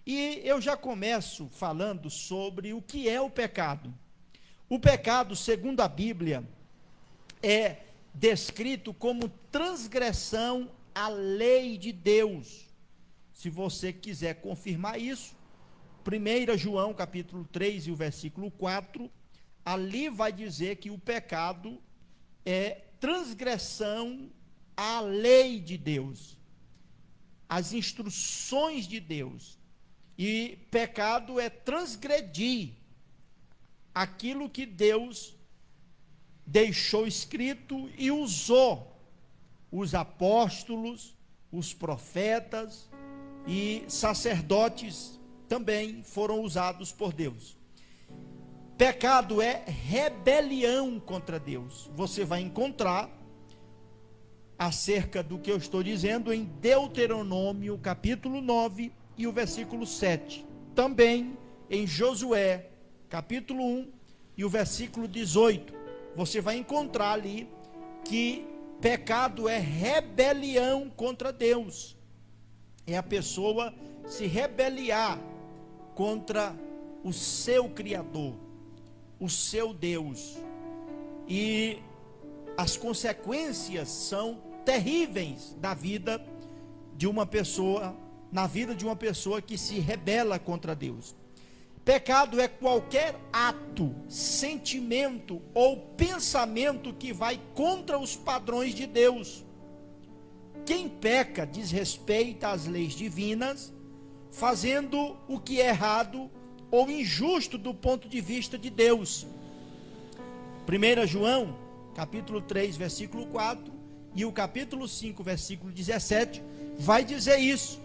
E eu já começo falando sobre o que é o pecado. O pecado, segundo a Bíblia, é descrito como transgressão à lei de Deus. Se você quiser confirmar isso, 1 João capítulo 3 e o versículo 4, ali vai dizer que o pecado é transgressão à lei de Deus, às instruções de Deus. E pecado é transgredir aquilo que Deus deixou escrito e usou os apóstolos, os profetas e sacerdotes também foram usados por Deus. Pecado é rebelião contra Deus. Você vai encontrar acerca do que eu estou dizendo em Deuteronômio capítulo 9 e o versículo 7. Também em Josué capítulo 1 e o versículo 18. Você vai encontrar ali que pecado é rebelião contra Deus. É a pessoa se rebeliar contra o seu Criador, o seu Deus. E as consequências são terríveis da vida de uma pessoa, na vida de uma pessoa que se rebela contra Deus. Pecado é qualquer ato, sentimento ou pensamento que vai contra os padrões de Deus. Quem peca desrespeita as leis divinas, fazendo o que é errado ou injusto do ponto de vista de Deus. 1 João, capítulo 3, versículo 4, e o capítulo 5, versículo 17, vai dizer isso,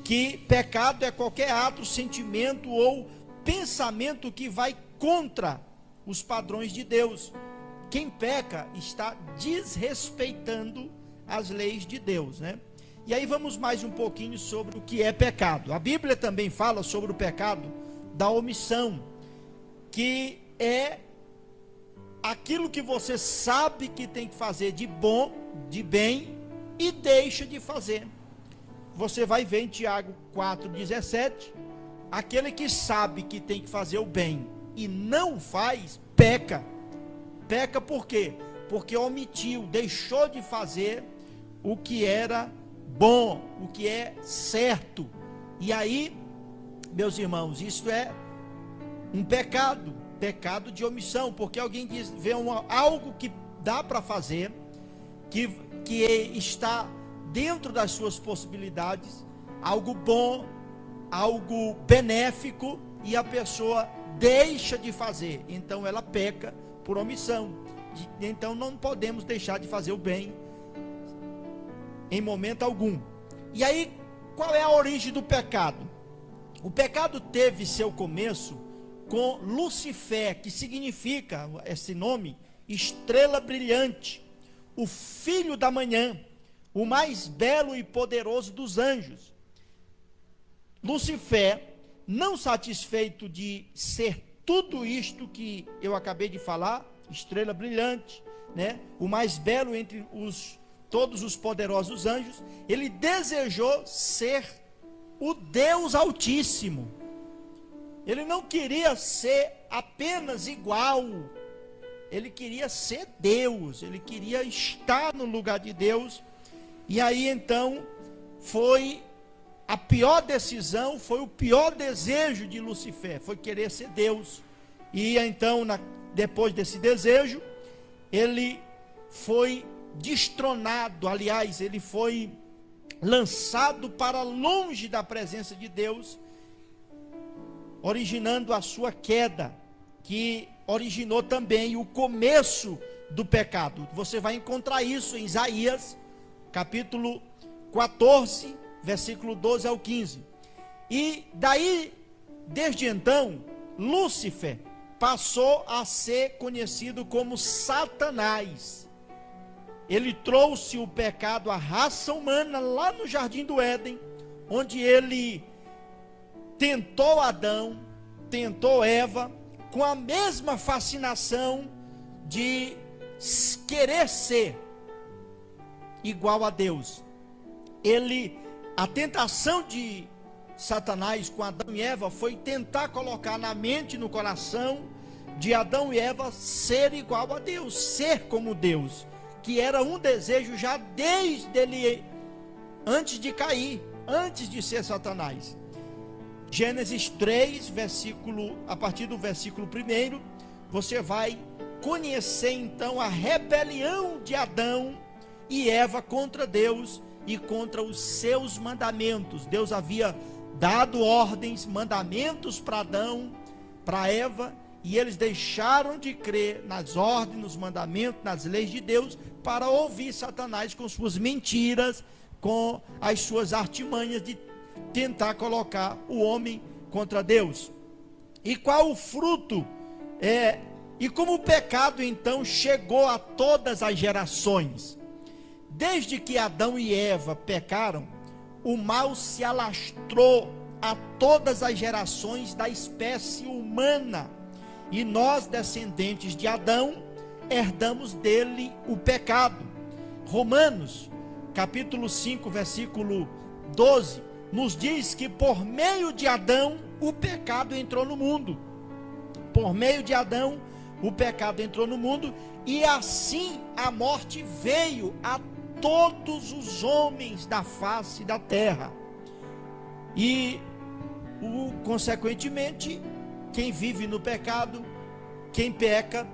que pecado é qualquer ato, sentimento ou pensamento que vai contra os padrões de Deus. Quem peca está desrespeitando as leis de Deus, né? E aí vamos mais um pouquinho sobre o que é pecado. A Bíblia também fala sobre o pecado da omissão, que é aquilo que você sabe que tem que fazer de bom, de bem, e deixa de fazer. Você vai ver em Tiago 4,17, aquele que sabe que tem que fazer o bem e não faz, peca. Peca por quê? Porque omitiu, deixou de fazer o que era bom, o que é certo. E aí, meus irmãos, isso é um pecado, pecado de omissão, porque alguém vê algo que dá para fazer, que está dentro das suas possibilidades, algo bom, algo benéfico, e a pessoa deixa de fazer, então ela peca por omissão. Então não podemos deixar de fazer o bem em momento algum. E aí, qual é a origem do pecado? O pecado teve seu começo com Lucifer, que significa, esse nome, estrela brilhante, o filho da manhã, o mais belo e poderoso dos anjos. Lucifer, não satisfeito de ser tudo isto que eu acabei de falar, estrela brilhante, né, o mais belo entre todos os poderosos anjos, ele desejou ser o Deus Altíssimo. Ele não queria ser apenas igual, ele queria ser Deus, ele queria estar no lugar de Deus. E aí então foi a pior decisão, foi o pior desejo de Lucifer, foi querer ser Deus. E então, depois desse desejo, ele foi destronado, aliás, ele foi lançado para longe da presença de Deus, originando a sua queda, que originou também o começo do pecado. Você vai encontrar isso em Isaías, capítulo 14, versículo 12 ao 15. E daí, desde então, Lúcifer passou a ser conhecido como Satanás. Ele trouxe o pecado à raça humana lá no Jardim do Éden, onde ele tentou Adão, tentou Eva, com a mesma fascinação de querer ser igual a Deus. A tentação de Satanás com Adão e Eva foi tentar colocar na mente e no coração de Adão e Eva ser igual a Deus, ser como Deus, que era um desejo já desde ele, antes de cair, antes de ser Satanás. Gênesis 3, a partir do versículo 1, você vai conhecer então a rebelião de Adão e Eva contra Deus e contra os seus mandamentos. Deus havia dado ordens, mandamentos para Adão, para Eva, e eles deixaram de crer nas ordens, nos mandamentos, nas leis de Deus, para ouvir Satanás com suas mentiras, com as suas artimanhas de tentar colocar o homem contra Deus. E qual o fruto? E como o pecado então chegou a todas as gerações, desde que Adão e Eva pecaram, o mal se alastrou a todas as gerações da espécie humana, e nós, descendentes de Adão, herdamos dele o pecado. Romanos, capítulo 5, versículo 12, nos diz que por meio de Adão, o pecado entrou no mundo. Por meio de Adão, o pecado entrou no mundo, e assim a morte veio a todos os homens da face da terra. E, consequentemente, quem vive no pecado, quem peca,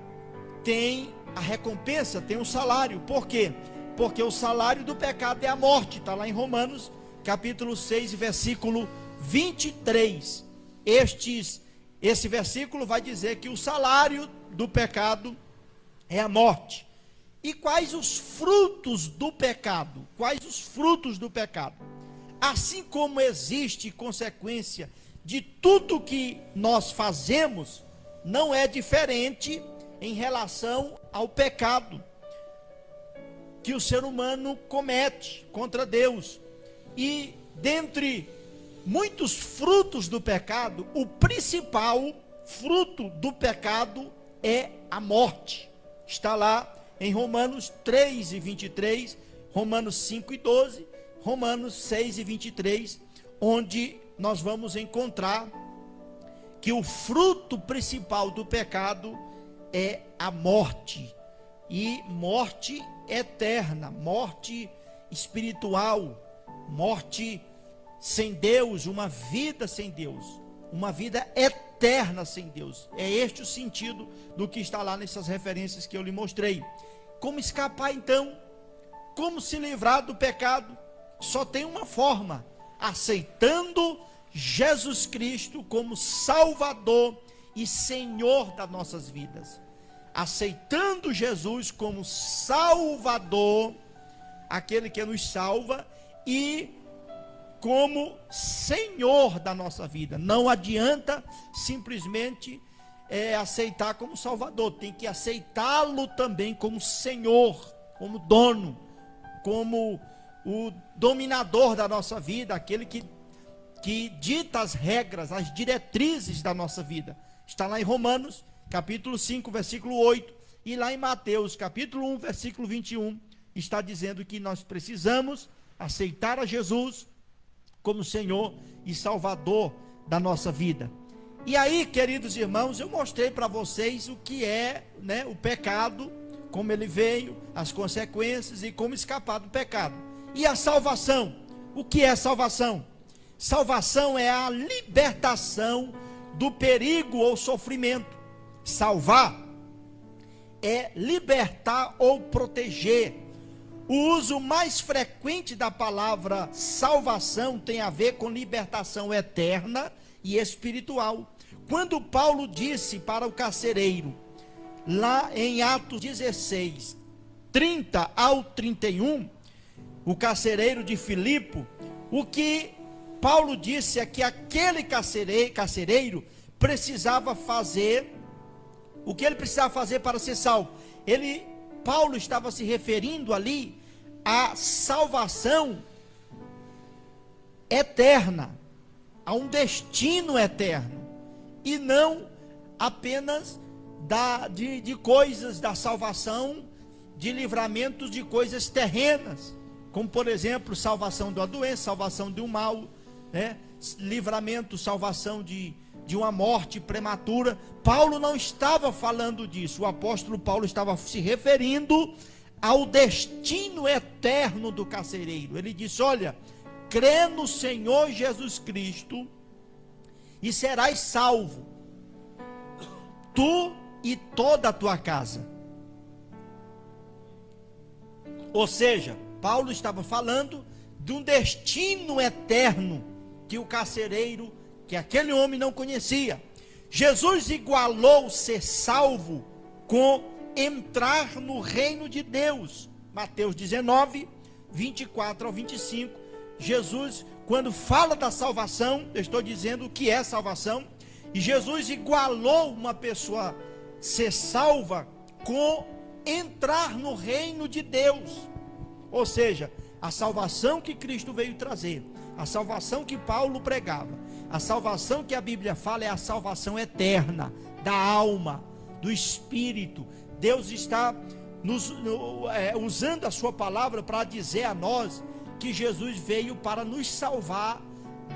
tem a recompensa, tem um salário. Por quê? Porque o salário do pecado é a morte. Está lá em Romanos, capítulo 6, versículo 23. Esse versículo vai dizer que o salário do pecado é a morte. E quais os frutos do pecado? Quais os frutos do pecado? Assim como existe consequência de tudo que nós fazemos, não é diferente em relação ao pecado que o ser humano comete contra Deus. E dentre muitos frutos do pecado, o principal fruto do pecado é a morte. Está lá em Romanos 3 e 23, Romanos 5 e 12, Romanos 6 e 23, onde nós vamos encontrar que o fruto principal do pecado é a morte, e morte eterna, morte espiritual, morte sem Deus, uma vida sem Deus, uma vida eterna sem Deus. É este o sentido do que está lá nessas referências que eu lhe mostrei. Como escapar então? Como se livrar do pecado? Só tem uma forma: aceitando Jesus Cristo como Salvador e Senhor das nossas vidas. Aceitando Jesus como Salvador, aquele que nos salva, e como Senhor da nossa vida. Não adianta simplesmente aceitar como Salvador, tem que aceitá-lo também como Senhor, como dono, como o dominador da nossa vida, aquele que dita as regras, as diretrizes da nossa vida. Está lá em Romanos, capítulo 5, versículo 8, e lá em Mateus, capítulo 1, versículo 21, está dizendo que nós precisamos aceitar a Jesus como Senhor e Salvador da nossa vida. E aí, queridos irmãos, eu mostrei para vocês o que é, o pecado, como ele veio, as consequências e como escapar do pecado. E a salvação? O que é salvação? Salvação é a libertação do perigo ou sofrimento. Salvar é libertar ou proteger. O uso mais frequente da palavra salvação tem a ver com libertação eterna e espiritual. Quando Paulo disse para o carcereiro, lá em Atos 16, 30 ao 31, o carcereiro de Filipe, o que Paulo disse é que aquele carcereiro precisava fazer, o que ele precisava fazer para ser salvo? Paulo estava se referindo ali à salvação eterna, a um destino eterno, e não apenas de coisas da salvação, de livramentos de coisas terrenas, como por exemplo, salvação de uma doença, salvação de um mal, livramento, salvação de uma morte prematura. Paulo não estava falando disso. O apóstolo Paulo estava se referindo ao destino eterno do carcereiro. Ele disse: olha, crê no Senhor Jesus Cristo e serás salvo, tu e toda a tua casa. Ou seja, Paulo estava falando de um destino eterno que o carcereiro, que aquele homem não conhecia. Jesus igualou ser salvo com entrar no reino de Deus. Mateus 19, 24 ao 25. Jesus, quando fala da salvação, eu estou dizendo o que é salvação, e Jesus igualou uma pessoa ser salva com entrar no reino de Deus. Ou seja, a salvação que Cristo veio trazer, a salvação que Paulo pregava, a salvação que a Bíblia fala é a salvação eterna, da alma, do espírito. Deus está usando a sua palavra para dizer a nós que Jesus veio para nos salvar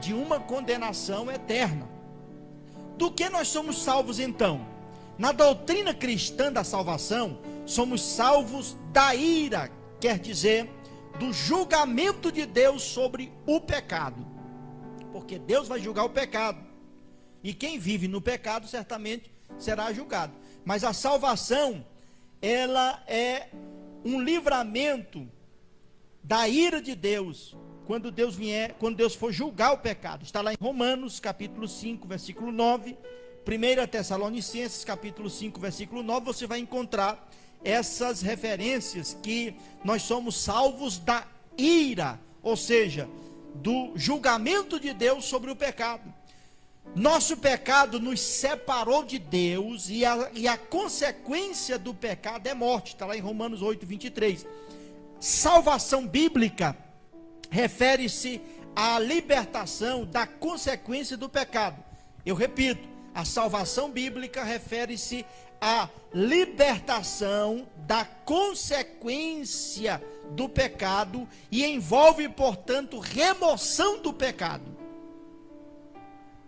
de uma condenação eterna. Do que nós somos salvos então? Na doutrina cristã da salvação, somos salvos da ira, quer dizer, do julgamento de Deus sobre o pecado. Porque Deus vai julgar o pecado. E quem vive no pecado certamente será julgado. Mas a salvação, ela é um livramento da ira de Deus, quando Deus vier, quando Deus for julgar o pecado. Está lá em Romanos, capítulo 5, versículo 9, 1 Tessalonicenses, capítulo 5, versículo 9, você vai encontrar essas referências que nós somos salvos da ira, ou seja, do julgamento de Deus sobre o pecado. Nosso pecado nos separou de Deus e a consequência do pecado é morte. Está lá em Romanos 8, 23. Salvação bíblica refere-se à libertação da consequência do pecado. Eu repito, a salvação bíblica refere-se à libertação da consequência do pecado e envolve, portanto, remoção do pecado.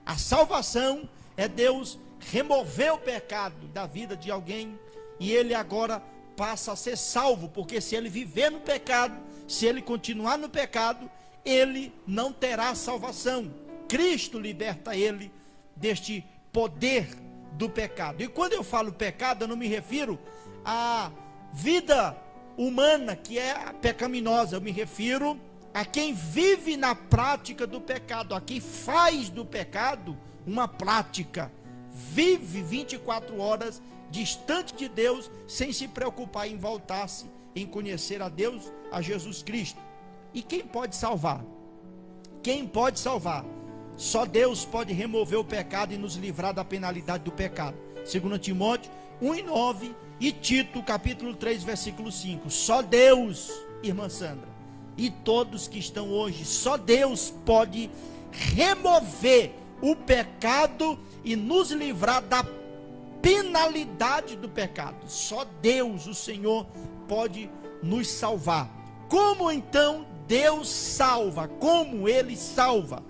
A salvação é Deus remover o pecado da vida de alguém e ele agora passa a ser salvo, porque se ele viver no pecado, se ele continuar no pecado, ele não terá salvação. Cristo liberta ele deste poder do pecado. E quando eu falo pecado, eu não me refiro à vida humana que é pecaminosa, eu me refiro a quem vive na prática do pecado, a quem faz do pecado uma prática, vive 24 horas distante de Deus, sem se preocupar em voltar-se, em conhecer a Deus, a Jesus Cristo. E quem pode salvar? Quem pode salvar? Só Deus pode remover o pecado e nos livrar da penalidade do pecado. 2 Timóteo 1:9 e Tito capítulo 3, versículo 5. Só Deus, irmã Sandra, e todos que estão hoje, só Deus pode remover o pecado e nos livrar da penalidade do pecado. Só Deus, o Senhor, pode nos salvar. Como então Deus salva? Como Ele salva?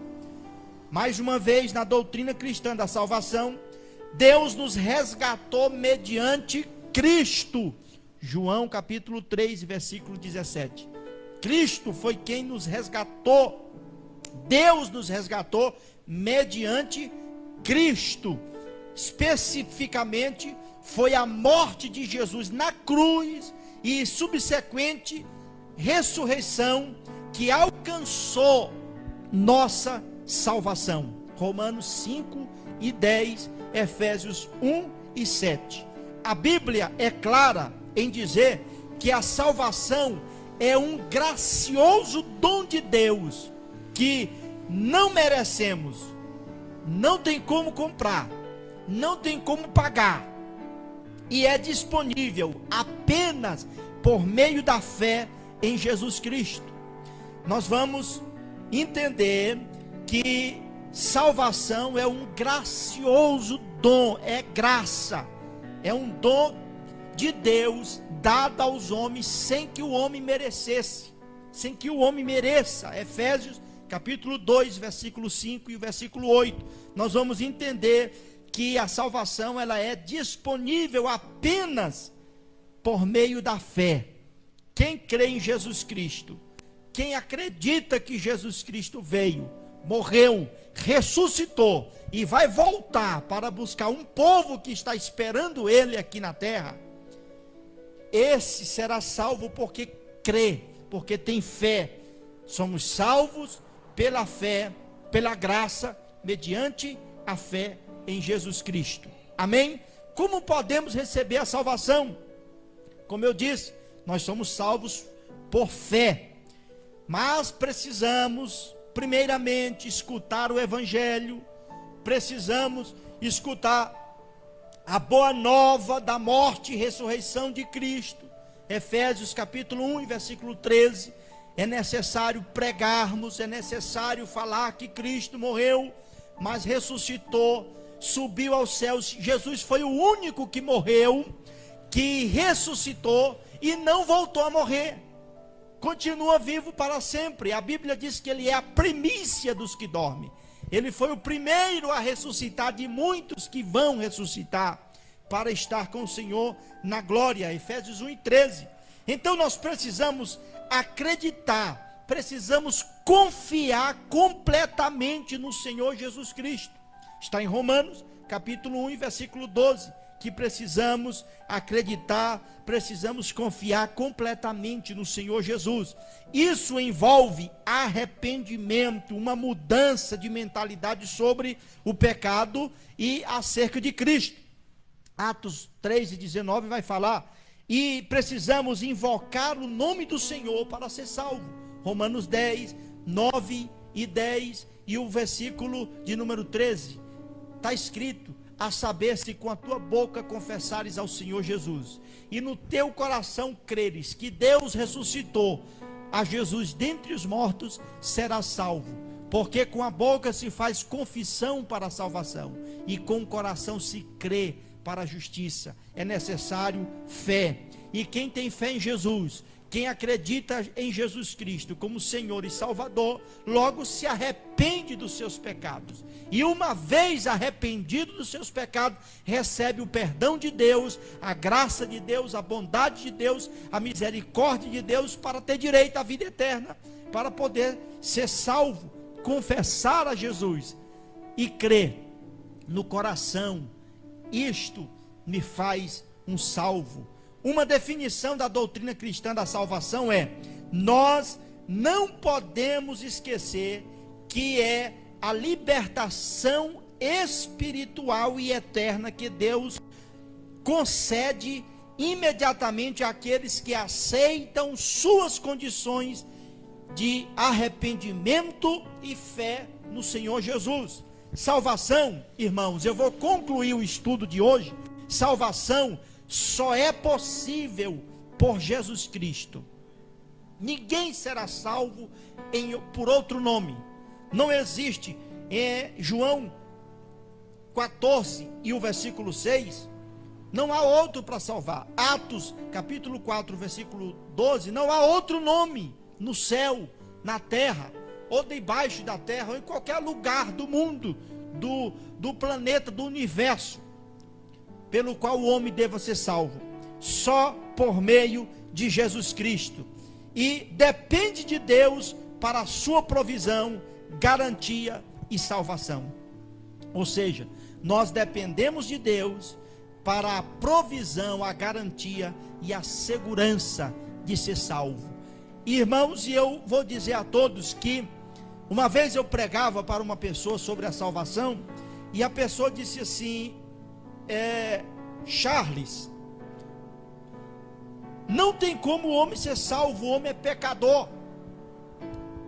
Mais uma vez, na doutrina cristã da salvação, Deus nos resgatou mediante Cristo. João capítulo 3, versículo 17. Cristo foi quem nos resgatou. Deus nos resgatou mediante Cristo. Especificamente, foi a morte de Jesus na cruz e subsequente ressurreição que alcançou nossa salvação. Romanos 5 e 10, Efésios 1 e 7. A Bíblia é clara em dizer que a salvação é um gracioso dom de Deus que não merecemos, não tem como comprar, não tem como pagar, e é disponível apenas por meio da fé em Jesus Cristo. Nós vamos entender que salvação é um gracioso dom, é graça, é um dom de Deus dado aos homens sem que o homem merecesse, sem que o homem mereça. Efésios capítulo 2, versículo 5 e o versículo 8, nós vamos entender que a salvação ela é disponível apenas por meio da fé. Quem crê em Jesus Cristo, quem acredita que Jesus Cristo veio, morreu, ressuscitou e vai voltar para buscar um povo que está esperando ele aqui na terra, esse será salvo porque crê, porque tem fé. Somos salvos pela fé, pela graça, mediante a fé em Jesus Cristo. Amém? Como podemos receber a salvação? Como eu disse, nós somos salvos por fé, mas precisamos primeiramente escutar o evangelho, precisamos escutar a boa nova da morte e ressurreição de Cristo. Efésios capítulo 1, versículo 13, é necessário pregarmos, é necessário falar que Cristo morreu, mas ressuscitou, subiu aos céus. Jesus foi o único que morreu, que ressuscitou e não voltou a morrer, continua vivo para sempre. A Bíblia diz que ele é a primícia dos que dormem. Ele foi o primeiro a ressuscitar de muitos que vão ressuscitar para estar com o Senhor na glória. Efésios 1 e 13. Então nós precisamos acreditar, precisamos confiar completamente no Senhor Jesus Cristo. Está em Romanos capítulo 1 versículo 12, que precisamos acreditar, precisamos confiar completamente no Senhor Jesus. Isso envolve arrependimento, uma mudança de mentalidade sobre o pecado e acerca de Cristo. Atos 3 e 19 vai falar, e precisamos invocar o nome do Senhor para ser salvo. Romanos 10, 9 e 10 e o versículo de número 13, está escrito: a saber, se com a tua boca confessares ao Senhor Jesus, e no teu coração creres que Deus ressuscitou a Jesus dentre os mortos, serás salvo. Porque com a boca se faz confissão para a salvação, e com o coração se crê para a justiça. É necessário fé. E quem tem fé em Jesus, quem acredita em Jesus Cristo como Senhor e Salvador, logo se arrepende dos seus pecados. E uma vez arrependido dos seus pecados, recebe o perdão de Deus, a graça de Deus, a bondade de Deus, a misericórdia de Deus, para ter direito à vida eterna, para poder ser salvo, confessar a Jesus e crer no coração: isto me faz um salvo. Uma definição da doutrina cristã da salvação é: nós não podemos esquecer que é a libertação espiritual e eterna que Deus concede imediatamente àqueles que aceitam suas condições de arrependimento e fé no Senhor Jesus. Salvação, irmãos, eu vou concluir o estudo de hoje. Salvação só é possível por Jesus Cristo. Ninguém será salvo por outro nome. Não existe. João 14 e o versículo 6, não há outro para salvar. Atos capítulo 4, versículo 12, não há outro nome no céu, na terra, ou debaixo da terra, ou em qualquer lugar do mundo, do planeta, do universo, pelo qual o homem deva ser salvo. Só por meio de Jesus Cristo. E depende de Deus para a sua provisão, garantia e salvação. Ou seja, nós dependemos de Deus para a provisão, a garantia e a segurança de ser salvo. Irmãos, e eu vou dizer a todos que uma vez eu pregava para uma pessoa sobre a salvação, e a pessoa disse assim: Charles, não tem como o homem ser salvo, o homem é pecador,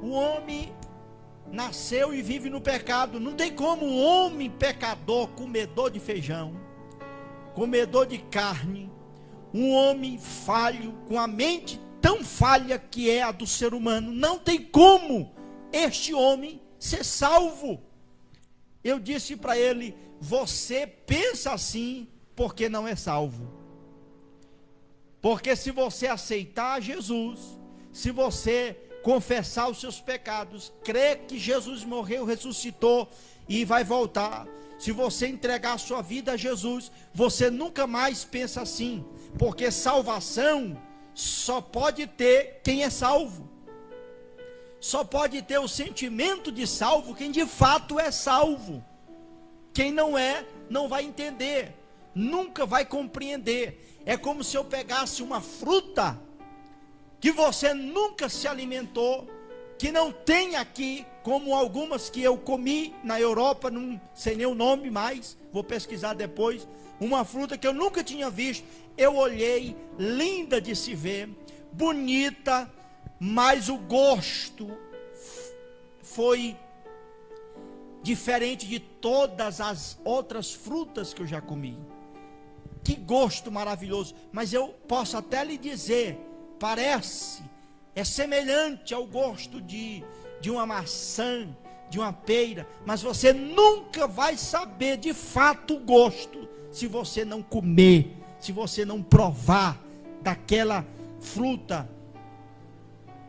o homem nasceu e vive no pecado, não tem como um homem pecador, comedor de feijão, comedor de carne, um homem falho, com a mente tão falha que é a do ser humano, não tem como este homem ser salvo. Eu disse para ele: você pensa assim porque não é salvo. Porque se você aceitar Jesus, se você confessar os seus pecados, crer que Jesus morreu, ressuscitou e vai voltar, se você entregar a sua vida a Jesus, você nunca mais pensa assim, porque salvação só pode ter quem é salvo. Só pode ter o sentimento de salvo quem de fato é salvo. Quem não é, não vai entender, nunca vai compreender. É como se eu pegasse uma fruta que você nunca se alimentou, que não tem aqui, como algumas que eu comi na Europa, não sei nem o nome mais, vou pesquisar depois, uma fruta que eu nunca tinha visto, eu olhei, linda de se ver, bonita, mas o gosto foi diferente de todas as outras frutas que eu já comi. Que gosto maravilhoso, mas eu posso até lhe dizer, parece, é semelhante ao gosto de uma maçã, de uma pera, mas você nunca vai saber de fato o gosto, se você não comer, se você não provar daquela fruta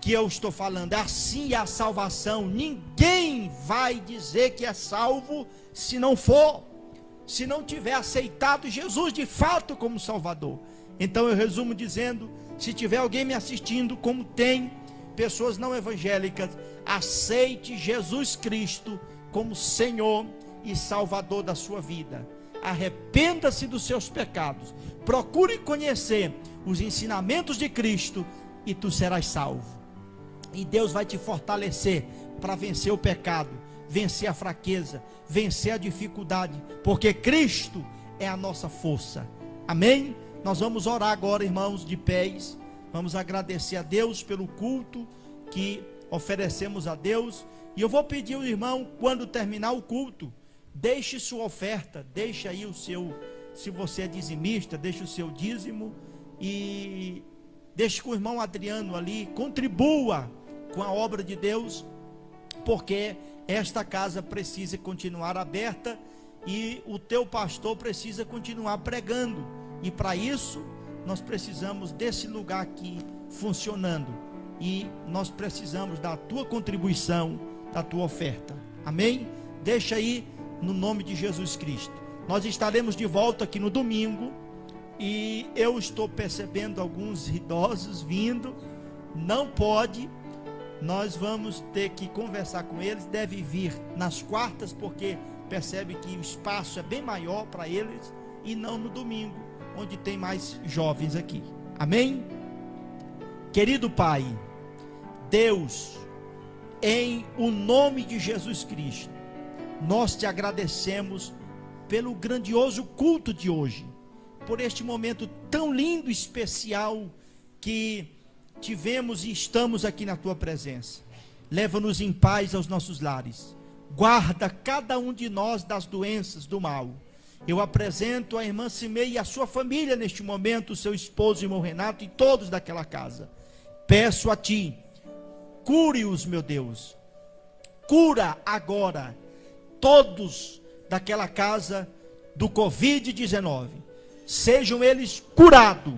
que eu estou falando. Assim é a salvação. Ninguém vai dizer que é salvo se não for, se não tiver aceitado Jesus de fato como Salvador. Então eu resumo dizendo, se tiver alguém me assistindo, como tem pessoas não evangélicas, aceite Jesus Cristo como Senhor e Salvador da sua vida. Arrependa-se dos seus pecados, procure conhecer os ensinamentos de Cristo e tu serás salvo. E Deus vai te fortalecer para vencer o pecado, vencer a fraqueza, vencer a dificuldade, porque Cristo é a nossa força. Amém? Nós vamos orar agora, irmãos, de pés. Vamos agradecer a Deus pelo culto que oferecemos a Deus. E eu vou pedir ao irmão, quando terminar o culto, deixe sua oferta, deixe aí o seu, se você é dizimista, deixe o seu dízimo e deixe com o irmão Adriano ali, contribua com a obra de Deus, porque esta casa precisa continuar aberta e o teu pastor precisa continuar pregando, e para isso nós precisamos desse lugar aqui funcionando, e nós precisamos da tua contribuição, da tua oferta. Amém? Deixa aí no nome de Jesus Cristo. Nós estaremos de volta aqui no domingo, e eu estou percebendo alguns idosos vindo, não pode, nós vamos ter que conversar com eles, deve vir nas quartas, porque percebe que o espaço é bem maior para eles, e não no domingo, onde tem mais jovens aqui. Amém? Querido Pai, Deus, em o nome de Jesus Cristo, nós te agradecemos pelo grandioso culto de hoje, por este momento tão lindo e especial que tivemos e estamos aqui na tua presença. Leva-nos em paz aos nossos lares, guarda cada um de nós das doenças do mal. Eu apresento a irmã Cimei e a sua família neste momento, o seu esposo, o irmão Renato e todos daquela casa. Peço a ti, cure-os, meu Deus, cura agora todos daquela casa do Covid-19, sejam eles curados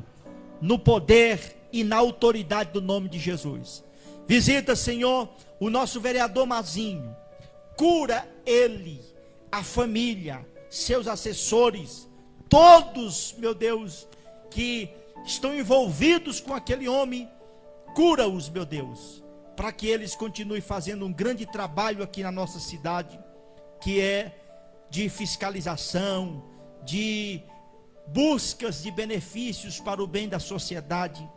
no poder e na autoridade do nome de Jesus. Visita, Senhor, o nosso vereador Mazinho, cura ele, a família, seus assessores, todos, meu Deus, que estão envolvidos com aquele homem, cura-os, meu Deus, para que eles continuem fazendo um grande trabalho aqui na nossa cidade, que é de fiscalização, de buscas de benefícios para o bem da sociedade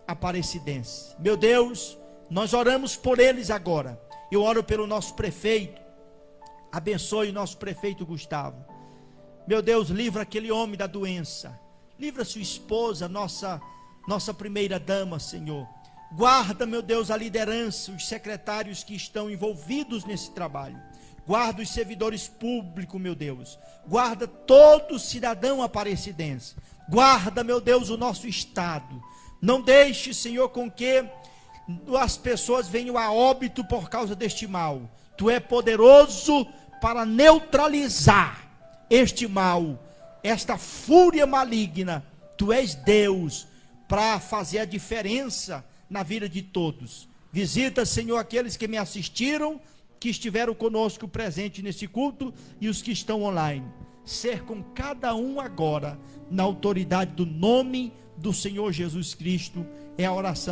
aparecidense. Meu Deus, nós oramos por eles agora. Eu oro pelo nosso prefeito, abençoe o nosso prefeito Gustavo. Meu Deus, livra aquele homem da doença, livra sua esposa, nossa primeira dama, Senhor. Guarda, meu Deus, a liderança, os secretários que estão envolvidos nesse trabalho. Guarda os servidores públicos, meu Deus. Guarda todo cidadão aparecidense. Guarda, meu Deus, o nosso estado. Não deixe, Senhor, com que as pessoas venham a óbito por causa deste mal. Tu é poderoso para neutralizar este mal, esta fúria maligna. Tu és Deus para fazer a diferença na vida de todos. Visita, Senhor, aqueles que me assistiram, que estiveram conosco presente nesse culto e os que estão online. Ser com cada um agora, na autoridade do nome do Senhor Jesus Cristo, é a oração